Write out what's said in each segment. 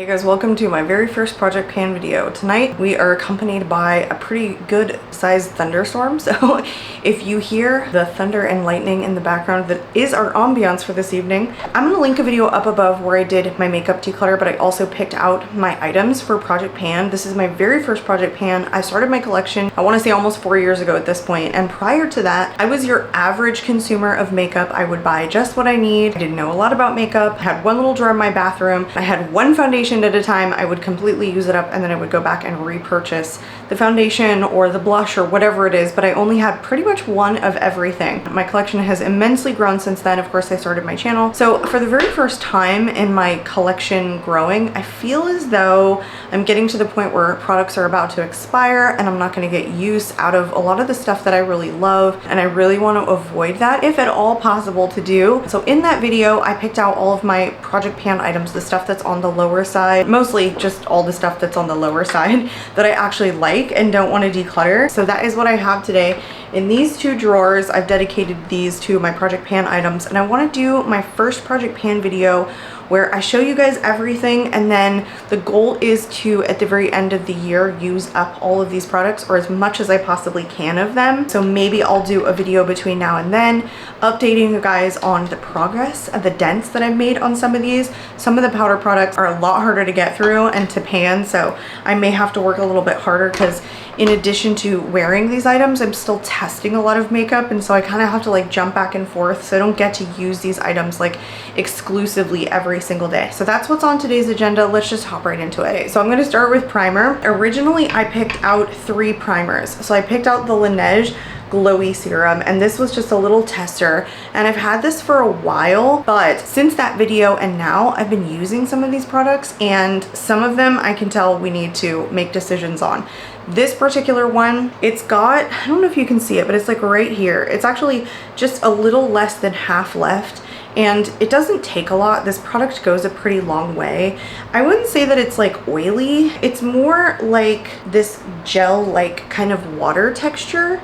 Hey guys, welcome to my very first project pan video. Tonight we are accompanied by a pretty good sized thunderstorm, so if you hear the thunder and lightning in the background, that is our ambiance for this evening. I'm gonna link a video up above where I did my makeup declutter, but I also picked out my items for project pan. This is my very first project pan. I started my collection, I want to say almost 4 years ago at this point, and prior to that I was your average consumer of makeup. I would buy just what I need. I didn't know a lot about makeup. I had one little drawer in my bathroom. I had one foundation at a time. I would completely use it up and then I would go back and repurchase the foundation or the blush or whatever it is, but I only had pretty much one of everything. My collection has immensely grown since then. Of course, I started my channel. So for the very first time in my collection growing, I feel as though I'm getting to the point where products are about to expire and I'm not going to get use out of a lot of the stuff that I really love, and I really want to avoid that if at all possible to do. So in that video, I picked out all of my project pan items, the stuff that's on the lower side, mostly just all the stuff that's on the lower side that I actually like and don't want to declutter. So that is what I have today. In these two drawers, I've dedicated these to my project pan items, and I want to do my first project pan video where I show you guys everything, and then the goal is to, at the very end of the year, use up all of these products, or as much as I possibly can of them. So maybe I'll do a video between now and then updating you guys on the progress and the dents that I've made on some of these. Some of the powder products are a lot harder to get through and to pan, so I may have to work a little bit harder, because in addition to wearing these items, I'm still testing a lot of makeup, and so I kind of have to like jump back and forth, so I don't get to use these items like exclusively every single day. So that's what's on today's agenda. Let's just hop right into it. So I'm going to start with primer. Originally, I picked out 3 primers. So I picked out the Laneige glowy serum, and this was just a little tester, and I've had this for a while, but since that video and now I've been using some of these products, and some of them I can tell we need to make decisions on. This particular one, it's got, I don't know if you can see it, but it's like right here. It's actually just a little less than half left, and it doesn't take a lot. This product goes a pretty long way. I wouldn't say that it's like oily. It's more like this gel-like kind of water texture,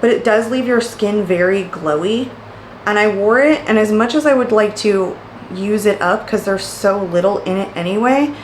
but it does leave your skin very glowy. And I wore it, and as much as I would like to use it up because there's so little in it anyway,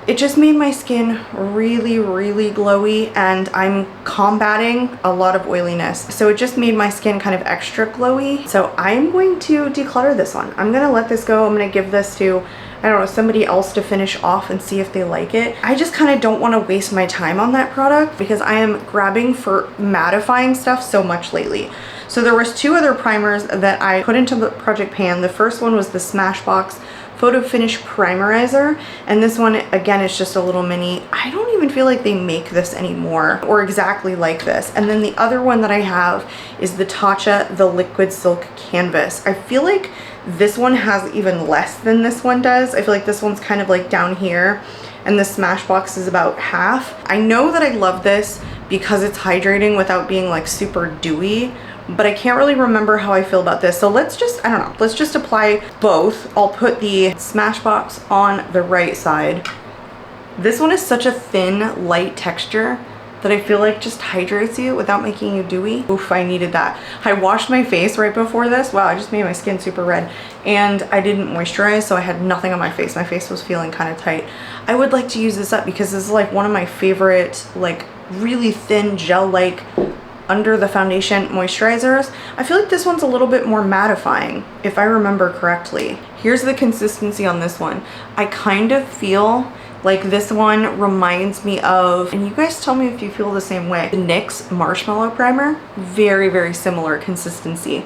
it just made my skin really, really glowy, and I'm combating a lot of oiliness. So it just made my skin kind of extra glowy. So I'm going to declutter this one. I'm gonna let this go. I'm gonna give this to, I don't know, somebody else to finish off and see if they like it. I just kind of don't want to waste my time on that product because I am grabbing for mattifying stuff so much lately. So there was 2 other primers that I put into the project pan. The first one was the Smashbox Photo Finish Primerizer, and this one again is just a little mini. I don't even feel like they make this anymore or exactly like this. And then the other one that I have is the Tatcha the Liquid Silk Canvas. I feel like this one has even less than this one does. I feel like this one's kind of like down here, and the Smashbox is about half. I know that I love this because it's hydrating without being like super dewy, but I can't really remember how I feel about this. So let's just, I don't know, let's just apply both. I'll put the Smashbox on the right side. This one is such a thin, light texture that I feel like just hydrates you without making you dewy. Oof, I needed that. I washed my face right before this. Wow, I just made my skin super red. And I didn't moisturize, so I had nothing on my face. My face was feeling kind of tight. I would like to use this up because this is like one of my favorite, like really thin gel-like under the foundation moisturizers. I feel like this one's a little bit more mattifying, if I remember correctly. Here's the consistency on this one. I kind of feel like this one reminds me of, and you guys tell me if you feel the same way, the NYX Marshmallow Primer. Very, very similar consistency.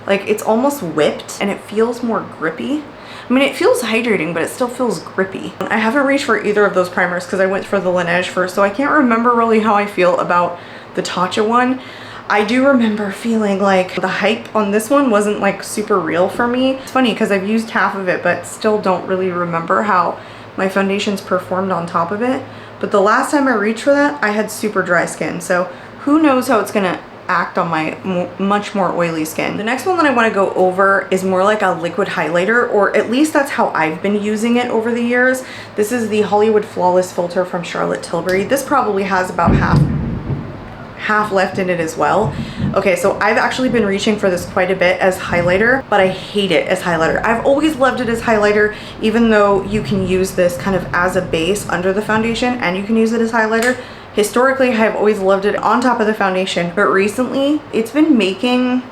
Like it's almost whipped and it feels more grippy. I mean, it feels hydrating, but it still feels grippy. I haven't reached for either of those primers because I went for the Laneige first, so I can't remember really how I feel about the Tatcha one. I do remember feeling like the hype on this one wasn't like super real for me. It's funny because I've used half of it, but still don't really remember how my foundations performed on top of it. But the last time I reached for that, I had super dry skin. So who knows how it's gonna act on my much more oily skin. The next one that I want to go over is more like a liquid highlighter, or at least that's how I've been using it over the years. This is the Hollywood Flawless Filter from Charlotte Tilbury. This probably has about half left in it as well. Okay, so I've actually been reaching for this quite a bit as highlighter, but I hate it as highlighter. I've always loved it as highlighter, even though you can use this kind of as a base under the foundation and you can use it as highlighter. Historically, I've always loved it on top of the foundation, but recently it's been making,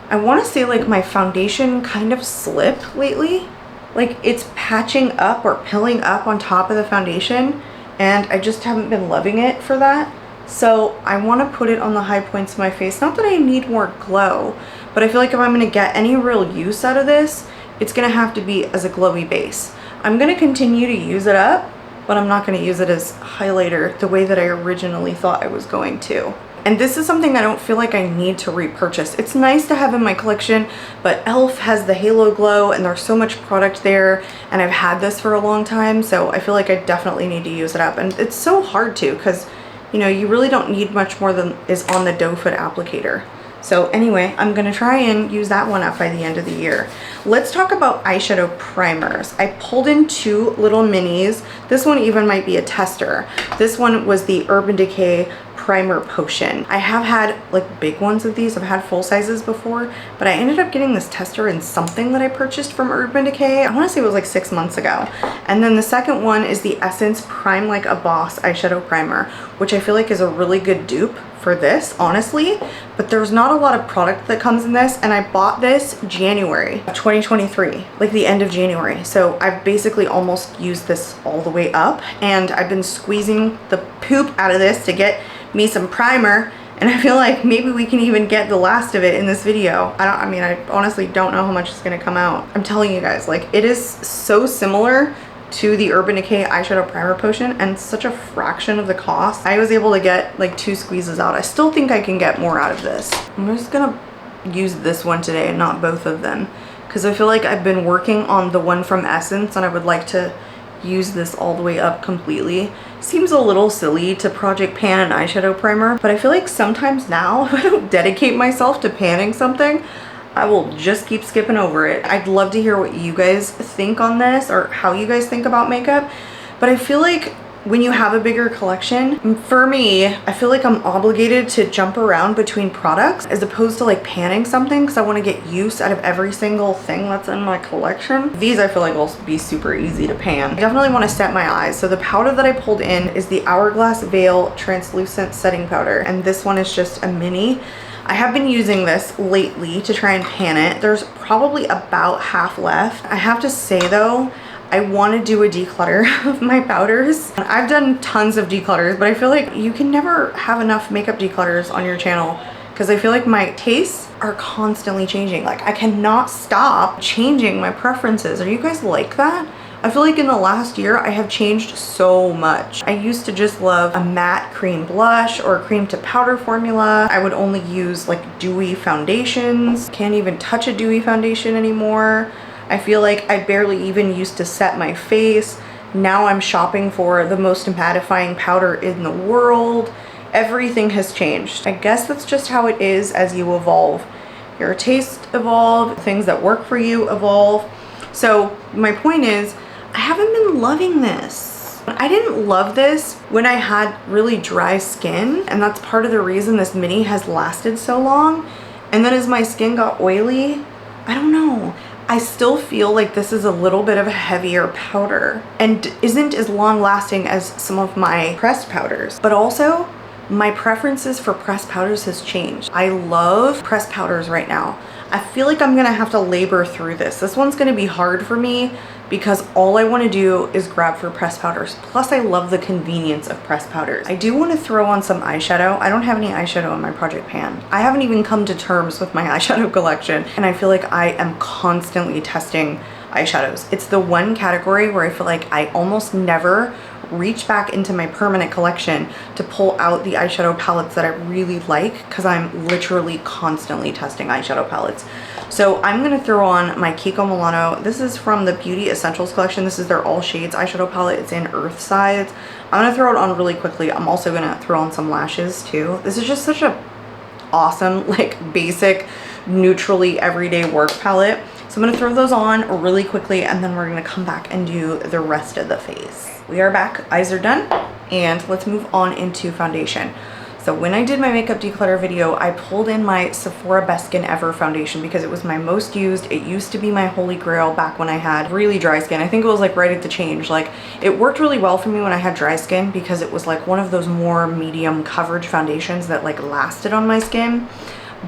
I want to say like my foundation kind of slip lately. Like it's patching up or pilling up on top of the foundation, and I just haven't been loving it for that. So I want to put it on the high points of my face. Not that I need more glow, but I feel like if I'm going to get any real use out of this, it's going to have to be as a glowy base. I'm going to continue to use it up, but I'm not going to use it as highlighter the way that I originally thought I was going to. And this is something I don't feel like I need to repurchase. It's nice to have in my collection, but e.l.f. has the Halo Glow and there's so much product there, and I've had this for a long time, so I feel like I definitely need to use it up. And it's so hard to, because you know, you really don't need much more than is on the doe foot applicator. So anyway, I'm gonna try and use that one up by the end of the year. Let's talk about eyeshadow primers. I pulled in 2 little minis. This one even might be a tester. This one was the Urban Decay Primer Potion. I have had like big ones of these. I've had full sizes before, but I ended up getting this tester in something that I purchased from Urban Decay. I wanna say it was like 6 months ago. And then the second one is the Essence Prime Like a Boss Eyeshadow Primer, which I feel like is a really good dupe for this, honestly, but there's not a lot of product that comes in this, and I bought this January of 2023, like the end of January. So I've basically almost used this all the way up, and I've been squeezing the poop out of this to get me some primer, and I feel like maybe we can even get the last of it in this video. I mean, I honestly don't know how much is gonna come out. I'm telling you guys, like, it is so similar to the Urban Decay Eyeshadow Primer Potion and such a fraction of the cost. I was able to get like 2 squeezes out. I still think I can get more out of this. I'm just gonna use this one today and not both of them, because I feel like I've been working on the one from Essence and I would like to use this all the way up completely. Seems a little silly to project pan an eyeshadow primer, but I feel like sometimes now if I don't dedicate myself to panning something, I will just keep skipping over it. I'd love to hear what you guys think on this or how you guys think about makeup, but I feel like when you have a bigger collection, for me, I feel like I'm obligated to jump around between products as opposed to like panning something, because I want to get use out of every single thing that's in my collection. These I feel like will be super easy to pan. I definitely want to set my eyes. So the powder that I pulled in is the Hourglass Veil Translucent Setting Powder, and this one is just a mini. I have been using this lately to try and pan it. There's probably about half left. I have to say though, I want to do a declutter of my powders. I've done tons of declutters, but I feel like you can never have enough makeup declutters on your channel, because I feel like my tastes are constantly changing. Like I cannot stop changing my preferences. Are you guys like that? I feel like in the last year, I have changed so much. I used to just love a matte cream blush or cream to powder formula. I would only use like dewy foundations. Can't even touch a dewy foundation anymore. I feel like I barely even used to set my face. Now I'm shopping for the most mattifying powder in the world. Everything has changed. I guess that's just how it is as you evolve. Your tastes evolve, things that work for you evolve. So my point is, I haven't been loving this. I didn't love this when I had really dry skin, and that's part of the reason this mini has lasted so long. And then as my skin got oily, I don't know, I still feel like this is a little bit of a heavier powder and isn't as long lasting as some of my pressed powders. But also, my preferences for pressed powders has changed. I love pressed powders right now. I feel like I'm gonna have to labor through this. This one's gonna be hard for me because all I wanna do is grab for pressed powders. Plus I love the convenience of pressed powders. I do wanna throw on some eyeshadow. I don't have any eyeshadow in my project pan. I haven't even come to terms with my eyeshadow collection, and I feel like I am constantly testing eyeshadows. It's the one category where I feel like I almost never reach back into my permanent collection to pull out the eyeshadow palettes that I really like, because I'm literally constantly testing eyeshadow palettes. So I'm gonna throw on my Kiko Milano. This is from the Beauty Essentials collection. This is their All Shades eyeshadow palette. It's in Earth Sides. I'm gonna throw it on really quickly. I'm also gonna throw on some lashes too. This is just such a awesome, like basic, neutrally everyday work palette. So I'm gonna throw those on really quickly, and then we're gonna come back and do the rest of the face. We are back, eyes are done, and let's move on into foundation. So when I did my makeup declutter video, I pulled in my Sephora Best Skin Ever foundation because it was my most used. It used to be my holy grail back when I had really dry skin. I think it was like right at the change. Like it worked really well for me when I had dry skin because it was like one of those more medium coverage foundations that like lasted on my skin.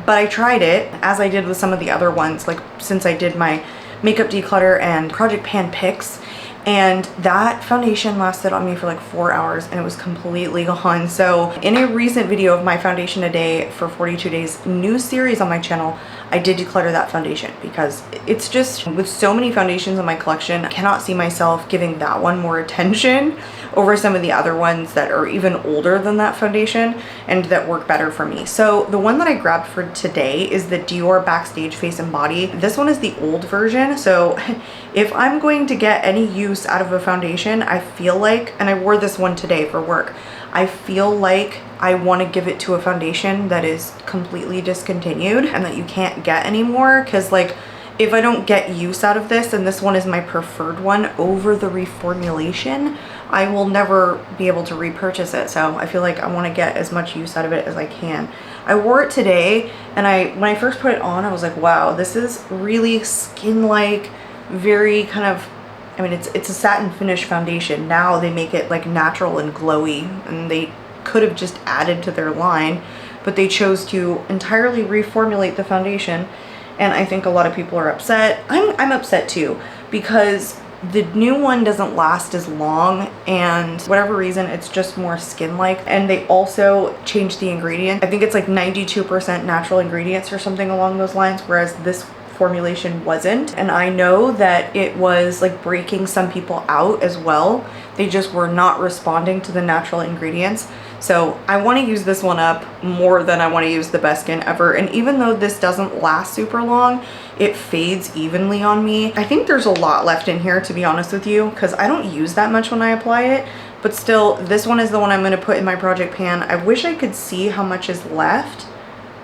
But I tried it, as I did with some of the other ones, like since I did my makeup declutter and Project Pan picks, and that foundation lasted on me for like 4 hours and it was completely gone. So in a recent video of my foundation a day for 42 days new series on my channel, I did declutter that foundation because it's just, with so many foundations in my collection, I cannot see myself giving that one more attention over some of the other ones that are even older than that foundation and that work better for me. So the one that I grabbed for today is the Dior Backstage Face and Body. This one is the old version. So if I'm going to get any use out of a foundation, I feel like, and I wore this one today for work, I feel like I want to give it to a foundation that is completely discontinued and that you can't get anymore, because like if I don't get use out of this, and this one is my preferred one over the reformulation, I will never be able to repurchase it. So I feel like I want to get as much use out of it as I can. I wore it today and when I first put it on, I was like, wow, this is really skin-like, very kind of, I mean, it's a satin finish foundation. Now they make it like natural and glowy, and they could have just added to their line, but they chose to entirely reformulate the foundation. And I think a lot of people are upset. I'm upset too, because the new one doesn't last as long, and for whatever reason it's just more skin-like. And they also changed the ingredient. I think it's like 92% natural ingredients or something along those lines, whereas this formulation wasn't. And I know that it was like breaking some people out as well. They just were not responding to the natural ingredients. So I want to use this one up more than I want to use the Best Skin Ever. And even though this doesn't last super long, it fades evenly on me. I think there's a lot left in here, to be honest with you, because I don't use that much when I apply it. But still, this one is the one I'm going to put in my Project Pan. I wish I could see how much is left,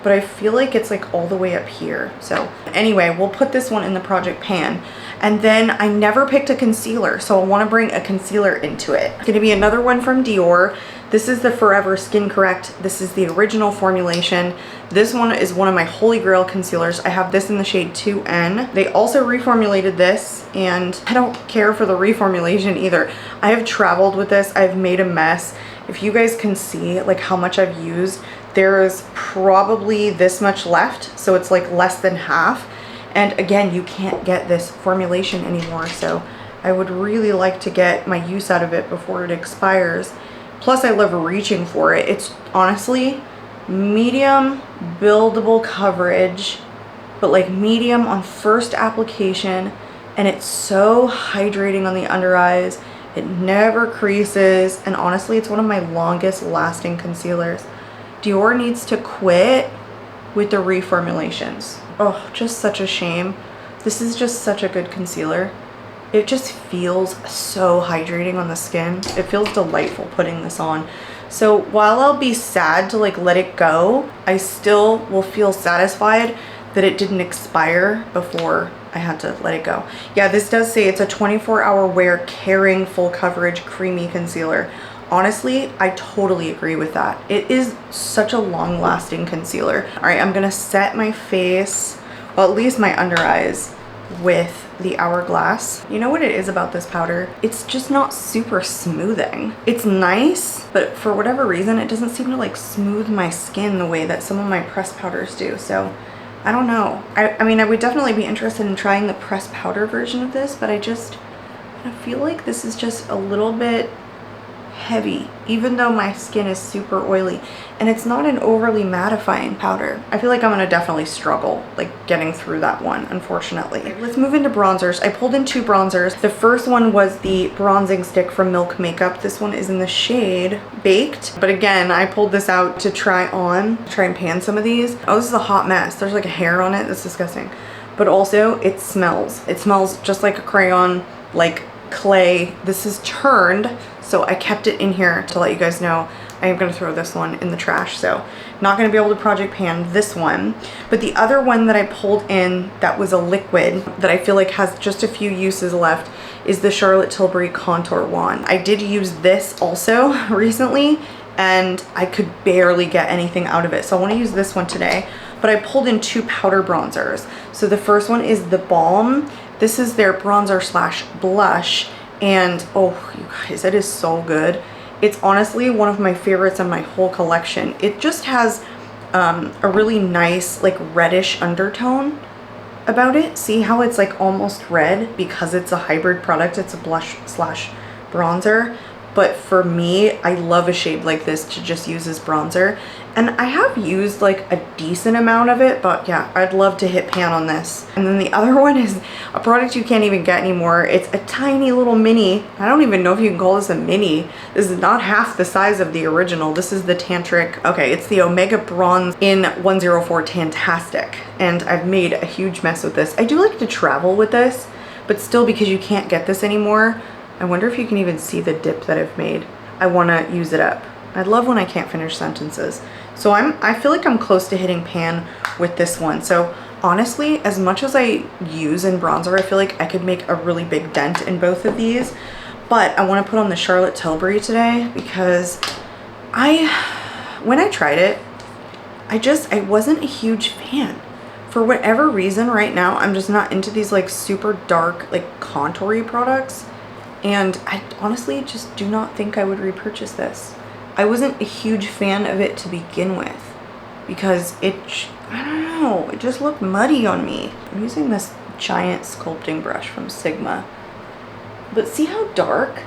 but I feel like it's like all the way up here. So anyway, we'll put this one in the Project Pan. And then I never picked a concealer, so I want to bring a concealer into it. It's going to be another one from Dior. This is the Forever Skin Correct. This is the original formulation. This one is one of my holy grail concealers. I have this in the shade 2N. They also reformulated this, and I don't care for the reformulation either. I have traveled with this. I've made a mess. If you guys can see like how much I've used, there is probably this much left, so it's like less than half. And again, you can't get this formulation anymore, so I would really like to get my use out of it before it expires. Plus, I love reaching for it. It's honestly medium buildable coverage, but like medium on first application, and it's so hydrating on the under eyes. It never creases, and honestly, it's one of my longest lasting concealers. Dior needs to quit with the reformulations. Oh, just such a shame. This is just such a good concealer. It just feels so hydrating on the skin. It feels delightful putting this on. So while I'll be sad to like let it go, I still will feel satisfied that it didn't expire before I had to let it go. Yeah, this does say it's a 24-hour wear caring full coverage creamy concealer. Honestly, I totally agree with that. It is such a long-lasting concealer. All right, I'm gonna set my face, well, at least my under eyes, with the Hourglass. You know what it is about this powder? It's just not super smoothing. It's nice, but for whatever reason, it doesn't seem to like smooth my skin the way that some of my pressed powders do. So I don't know. I mean, I would definitely be interested in trying the pressed powder version of this, but I feel like this is just a little bit heavy, even though my skin is super oily, and it's not an overly mattifying powder. I feel like I'm gonna definitely struggle like getting through that one, unfortunately. Okay, let's move into bronzers. I pulled in 2 bronzers. The first one was the bronzing stick from Milk Makeup. This one is in the shade Baked, but again, I pulled this out to try and pan some of these. Oh, this is a hot mess. There's like a hair on it. That's disgusting. But also it smells just like a crayon, like clay. This is turned, so I kept it in here to let you guys know I am going to throw this one in the trash, so not going to be able to Project Pan this one. But the other one that I pulled in that was a liquid that I feel like has just a few uses left is the Charlotte Tilbury Contour Wand. I did use this also recently, and I could barely get anything out of it. So I want to use this one today, but I pulled in 2 powder bronzers. So the first one is the Balm. This is their bronzer slash blush, and oh, you guys, it is so good. It's honestly one of my favorites in my whole collection. It just has a really nice like reddish undertone about it. See how it's like almost red because it's a hybrid product. It's a blush slash bronzer. But for me, I love a shade like this to just use as bronzer. And I have used like a decent amount of it, but yeah, I'd love to hit pan on this. And then the other one is a product you can't even get anymore. It's a tiny little mini. I don't even know if you can call this a mini. This is not half the size of the original. This is the Tantric, okay, it's the Omega Bronze in 104 Tan-tastic. And I've made a huge mess with this. I do like to travel with this, but still, because you can't get this anymore, I wonder if you can even see the dip that I've made. I want to use it up. I love when I can't finish sentences. So I feel like I'm close to hitting pan with this one. So honestly, as much as I use in bronzer, I feel like I could make a really big dent in both of these. But I want to put on the Charlotte Tilbury today because when I tried it, I wasn't a huge fan. For whatever reason right now, I'm just not into these like super dark, like contoury products. And I honestly just do not think I would repurchase this. I wasn't a huge fan of it to begin with because I don't know, it just looked muddy on me. I'm using this giant sculpting brush from Sigma. But see how dark?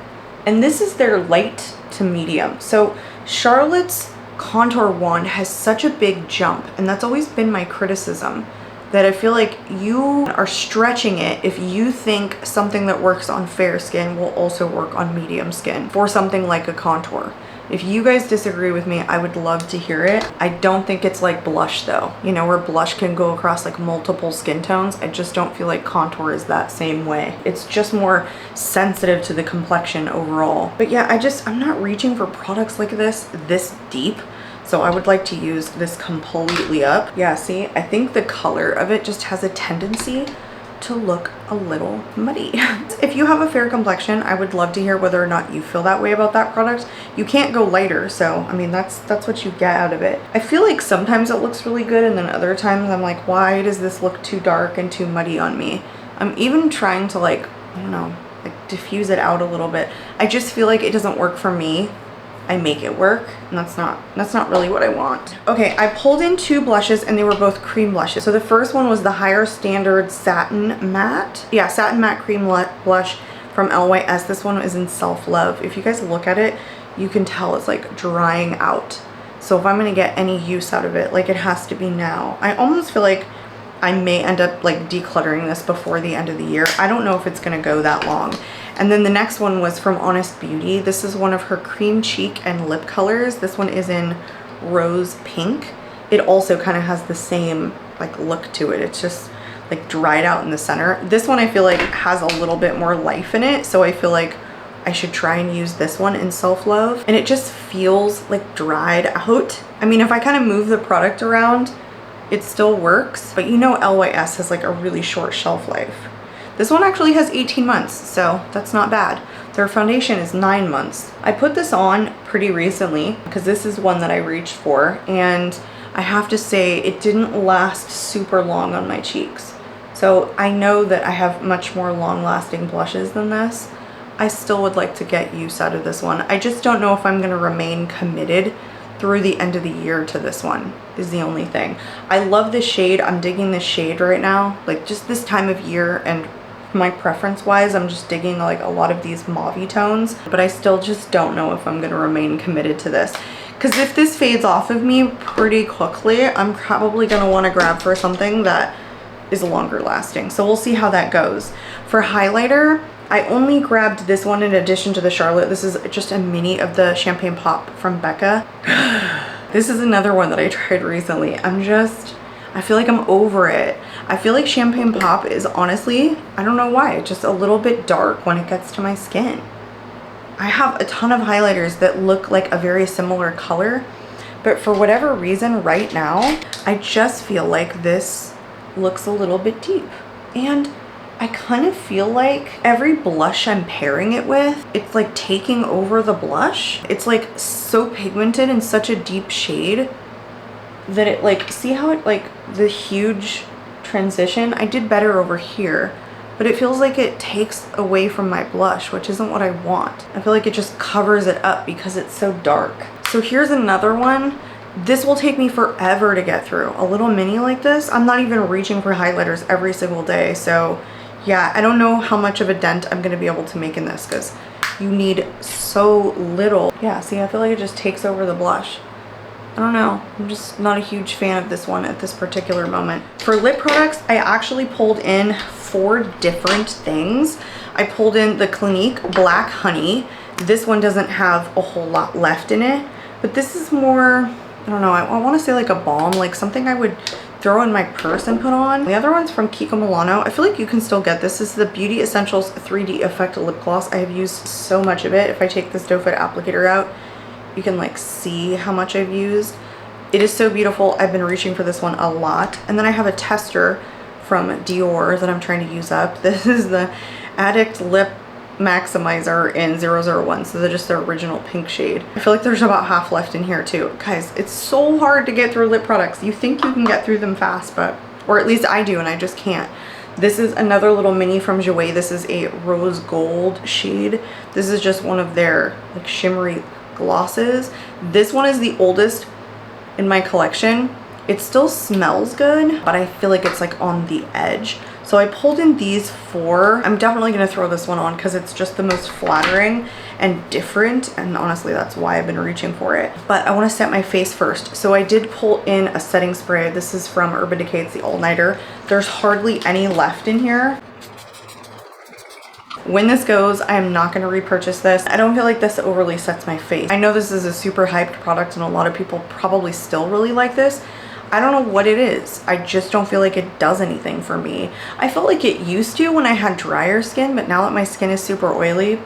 And this is their light to medium. So Charlotte's contour wand has such a big jump, and that's always been my criticism, that I feel like you are stretching it if you think something that works on fair skin will also work on medium skin for something like a contour. If you guys disagree with me, I would love to hear it. I don't think it's like blush though, you know, where blush can go across like multiple skin tones. I just don't feel like contour is that same way. It's just more sensitive to the complexion overall. But yeah, I'm not reaching for products like this deep. So I would like to use this completely up. Yeah, see, I think the color of it just has a tendency to look a little muddy. If you have a fair complexion, I would love to hear whether or not you feel that way about that product. You can't go lighter, so I mean, that's what you get out of it. I feel like sometimes it looks really good, and then other times I'm like, why does this look too dark and too muddy on me? I'm even trying to like, I don't know, like diffuse it out a little bit. I just feel like it doesn't work for me. I make it work, and that's not really what I want. Okay, I pulled in 2 blushes, and they were both cream blushes. So the first one was the Higher Standard Satin Matte. Yeah, Satin Matte Cream Blush from LYS. This one is in Self Love. If you guys look at it, you can tell it's like drying out. So if I'm gonna get any use out of it, like it has to be now. I almost feel like I may end up like decluttering this before the end of the year. I don't know if it's gonna go that long. And then the next one was from Honest Beauty. This is one of her cream cheek and lip colors. This one is in Rose Pink. It also kind of has the same like look to it. It's just like dried out in the center. This one I feel like has a little bit more life in it. So I feel like I should try and use this one in Self Love. And it just feels like dried out. I mean, if I kind of move the product around, it still works. But you know LYS has like a really short shelf life. This one actually has 18 months, so that's not bad. Their foundation is 9 months. I put this on pretty recently because this is one that I reached for, and I have to say it didn't last super long on my cheeks. So I know that I have much more long-lasting blushes than this. I still would like to get use out of this one. I just don't know if I'm gonna remain committed through the end of the year to this one, is the only thing. I love this shade. I'm digging this shade right now, like just this time of year, and my preference wise, I'm just digging like a lot of these mauve tones, but I still just don't know if I'm gonna remain committed to this. Because if this fades off of me pretty quickly, I'm probably gonna wanna grab for something that is longer lasting. So we'll see how that goes. For highlighter, I only grabbed this one in addition to the Charlotte. This is just a mini of the Champagne Pop from Becca. This is another one that I tried recently. I feel like I'm over it. I feel like Champagne Pop is honestly, I don't know why, just a little bit dark when it gets to my skin. I have a ton of highlighters that look like a very similar color, but for whatever reason right now, I just feel like this looks a little bit deep. And I kind of feel like every blush I'm pairing it with, it's like taking over the blush. It's like so pigmented and such a deep shade that it like, see how it like the huge transition? I did better over here, but it feels like it takes away from my blush, which isn't what I want. I feel like it just covers it up because it's so dark. So here's another one. This will take me forever to get through. A little mini like this, I'm not even reaching for highlighters every single day. So yeah, I don't know how much of a dent I'm gonna be able to make in this because you need so little. Yeah, see, I feel like it just takes over the blush. I don't know, I'm just not a huge fan of this one at this particular moment. For lip products, I actually pulled in 4 different things. I pulled in the Clinique Black Honey. This one doesn't have a whole lot left in it, but this is more, I don't know, I want to say like a balm, like something I would throw in my purse and put on. The other one's from Kiko Milano. I feel like you can still get this. This is the Beauty Essentials 3D Effect Lip Gloss. I have used so much of it. If I take this doe foot applicator out, you can like see how much I've used. It is so beautiful. I've been reaching for this one a lot. And then I have a tester from Dior that I'm trying to use up. This is the Addict Lip Maximizer in 001, so they're just their original pink shade. I feel like there's about half left in here too. Guys, it's so hard to get through lip products. You think you can get through them fast, but, or at least I do, and I just can't. This is another little mini from Jouer. This is a rose gold shade. This is just one of their like shimmery glosses. This one is the oldest in my collection. It still smells good, but I feel like it's like on the edge. So I pulled in these 4. I'm definitely gonna throw this one on because it's just the most flattering and different, and honestly that's why I've been reaching for it. But I want to set my face first. So I did pull in a setting spray. This is from Urban Decay. It's the All Nighter. There's hardly any left in here. When this goes, I am not going to repurchase this. I don't feel like this overly sets my face. I know this is a super hyped product and a lot of people probably still really like this. I don't know what it is. I just don't feel like it does anything for me. I felt like it used to when I had drier skin, but now that my skin is super oily,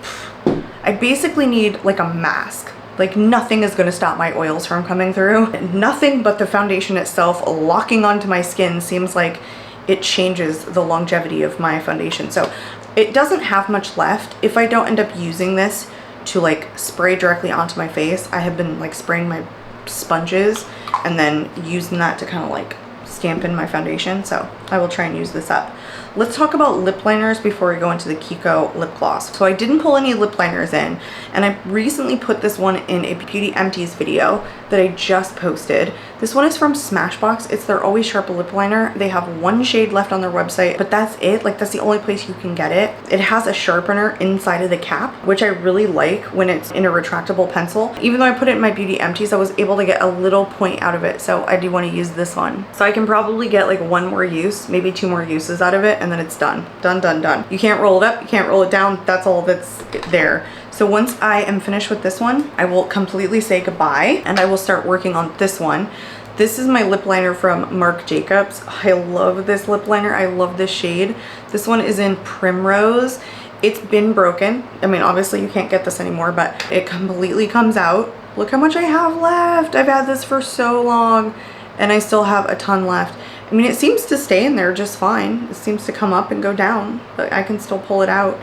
I basically need like a mask. Like nothing is going to stop my oils from coming through. Nothing but the foundation itself locking onto my skin seems like it changes the longevity of my foundation. So it doesn't have much left. If I don't end up using this to like spray directly onto my face, I have been like spraying my sponges and then using that to kind of like stamp in my foundation. So I will try and use this up. Let's talk about lip liners before we go into the Kiko lip gloss. So I didn't pull any lip liners in, and I recently put this one in a Beauty Empties video that I just posted. This one is from Smashbox. It's their Always Sharp lip liner. They have 1 shade left on their website, but that's it. Like that's the only place you can get it. It has a sharpener inside of the cap, which I really like when it's in a retractable pencil. Even though I put it in my Beauty Empties, I was able to get a little point out of it. So I do want to use this one. So I can probably get like 1 more use, maybe 2 more uses out of it, and then it's done. Done, done, done. You can't roll it up, you can't roll it down. That's all that's there. So once I am finished with this one, I will completely say goodbye and I will start working on this one. This is my lip liner from Marc Jacobs. I love this lip liner. I love this shade. This one is in Primrose. It's been broken. I mean, obviously you can't get this anymore, but it completely comes out. Look how much I have left. I've had this for so long and I still have a ton left. I mean, it seems to stay in there just fine. It seems to come up and go down, but I can still pull it out.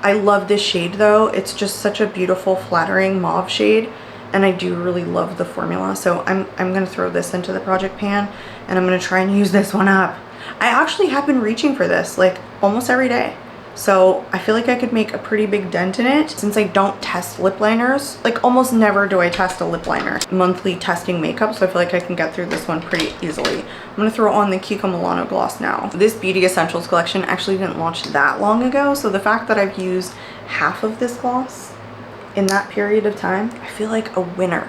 I love this shade though. It's just such a beautiful, flattering mauve shade, and I do really love the formula. So I'm gonna throw this into the project pan and I'm gonna try and use this one up. I actually have been reaching for this like almost every day. So I feel like I could make a pretty big dent in it since I don't test lip liners. Like almost never do I test a lip liner. Monthly testing makeup, so I feel like I can get through this one pretty easily. I'm gonna throw on the Kiko Milano gloss now. This Beauty Essentials collection actually didn't launch that long ago, so the fact that I've used half of this gloss in that period of time, I feel like a winner.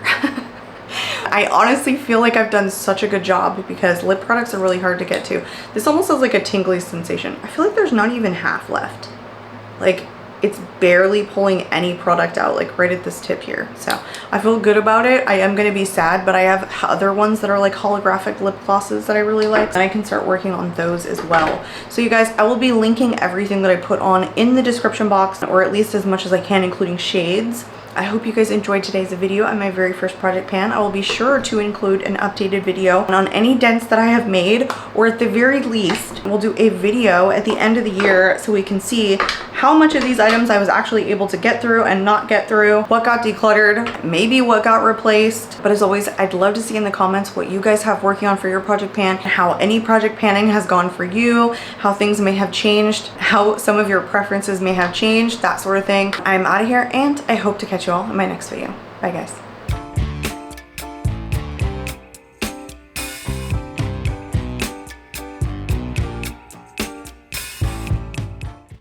I honestly feel like I've done such a good job because lip products are really hard to get to. This almost has like a tingly sensation. I feel like there's not even half left. Like it's barely pulling any product out, like right at this tip here. So I feel good about it. I am going to be sad, but I have other ones that are like holographic lip glosses that I really like, and I can start working on those as well. So you guys, I will be linking everything that I put on in the description box, or at least as much as I can, including shades. I hope you guys enjoyed today's video on my very first project pan. I will be sure to include an updated video on any dents that I have made, or at the very least, we'll do a video at the end of the year so we can see how much of these items I was actually able to get through and not get through, what got decluttered, maybe what got replaced. But as always, I'd love to see in the comments what you guys have working on for your project pan, how any project panning has gone for you, how things may have changed, how some of your preferences may have changed, that sort of thing. I'm out of here and I hope to catch you all in my next video. Bye guys.